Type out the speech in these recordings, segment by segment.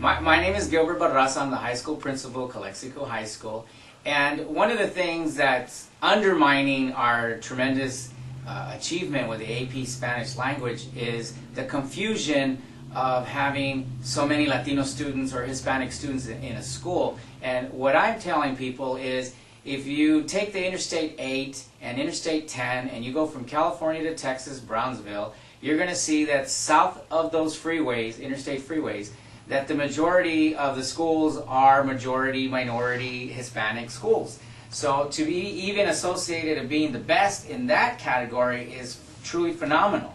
My name is Gilbert Barraza. I'm the high school principal, Calexico High School. And one of the things that's undermining our tremendous achievement with the AP Spanish language is the confusion of having so many Latino students or Hispanic students in a school. And what I'm telling people is, if you take the Interstate 8 and Interstate 10 and you go from California to Texas, Brownsville, you're going to see that south of those freeways, interstate freeways, that the majority of the schools are majority, minority, Hispanic schools. So to be even associated of being the best in that category is truly phenomenal.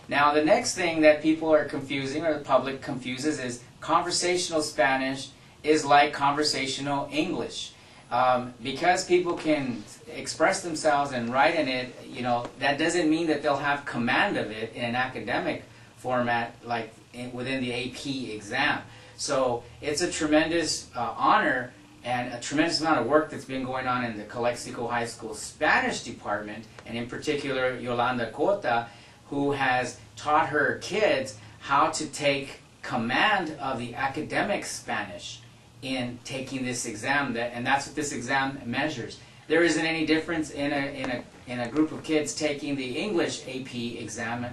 Now the next thing that people are confusing, or the public confuses, is conversational Spanish is like conversational English. Because people can express themselves and write in it, that doesn't mean that they'll have command of it in an academic format like within the AP exam. So it's a tremendous honor and a tremendous amount of work that's been going on in the Calexico High School Spanish department, and in particular Yolanda Cota, who has taught her kids how to take command of the academic Spanish in taking this exam, and that's what this exam measures. There isn't any difference in a group of kids taking the English AP exam.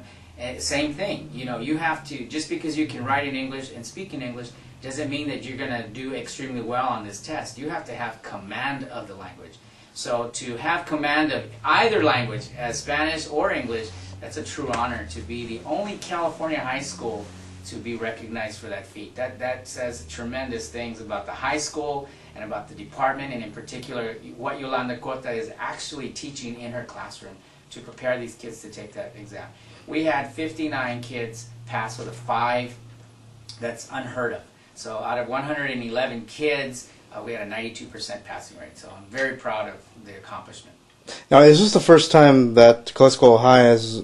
Same thing. You have to, just because you can write in English and speak in English doesn't mean that you're going to do extremely well on this test. You have to have command of the language. So to have command of either language, as Spanish or English, that's a true honor to be the only California high school to be recognized for that feat. That says tremendous things about the high school and about the department, and in particular what Yolanda Cota is actually teaching in her classroom to prepare these kids to take that exam. We had 59 kids pass with a 5. That's unheard of. So out of 111 kids, we had a 92% passing rate. So I'm very proud of the accomplishment. Now, is this the first time that Calexico High has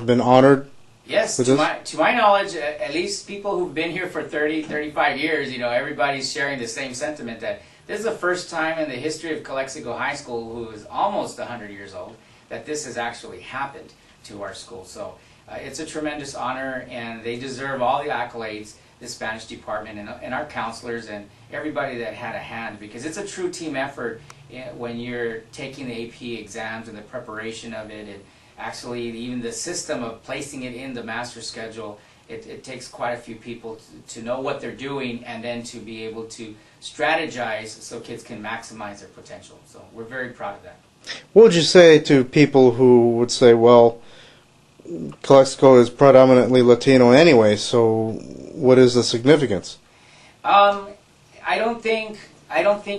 been honored? Yes, to my knowledge, at least people who've been here for 30, 35 years, everybody's sharing the same sentiment that this is the first time in the history of Calexico High School, who is almost 100 years old, that this has actually happened to our school. So it's a tremendous honor, and they deserve all the accolades, the Spanish department and our counselors and everybody that had a hand, because it's a true team effort when you're taking the AP exams and the preparation of it, and actually even the system of placing it in the master schedule. It takes quite a few people to know what they're doing, and then to be able to strategize so kids can maximize their potential. So we're very proud of that. What would you say to people who would say, well, Calexico is predominantly Latino anyway, so what is the significance? I don't think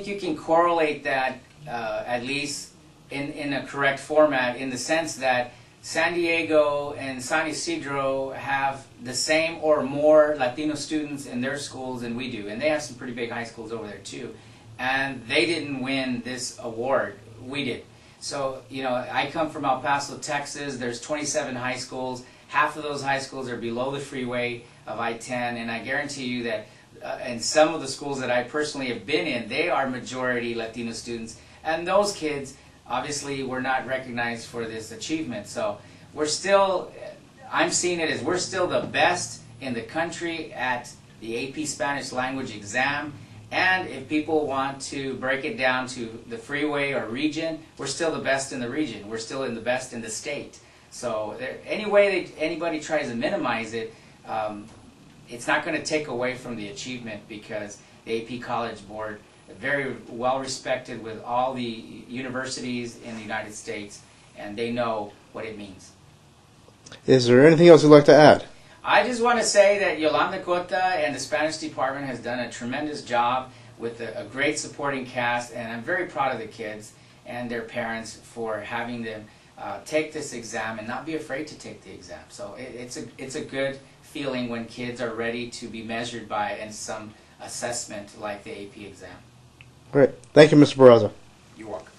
you can correlate that, at least in a correct format, in the sense that San Diego and San Isidro have the same or more Latino students in their schools than we do, and they have some pretty big high schools over there too, and they didn't win this award. We did. So, I come from El Paso, Texas. There's 27 high schools. Half of those high schools are below the freeway of I-10, and I guarantee you that in some of the schools that I personally have been in, they are majority Latino students, and those kids obviously were not recognized for this achievement. So we're still, I'm seeing it as we're still the best in the country at the AP Spanish language exam. And if people want to break it down to the freeway or region, we're still the best in the region. We're still the best in the state. So any way that anybody tries to minimize it, it's not going to take away from the achievement, because the AP College Board is very well respected with all the universities in the United States, and they know what it means. Is there anything else you'd like to add? I just want to say that Yolanda Cota and the Spanish department has done a tremendous job with a great supporting cast, and I'm very proud of the kids and their parents for having them take this exam and not be afraid to take the exam. So it's a good feeling when kids are ready to be measured by in some assessment like the AP exam. Great. Thank you, Mr. Barraza. You're welcome.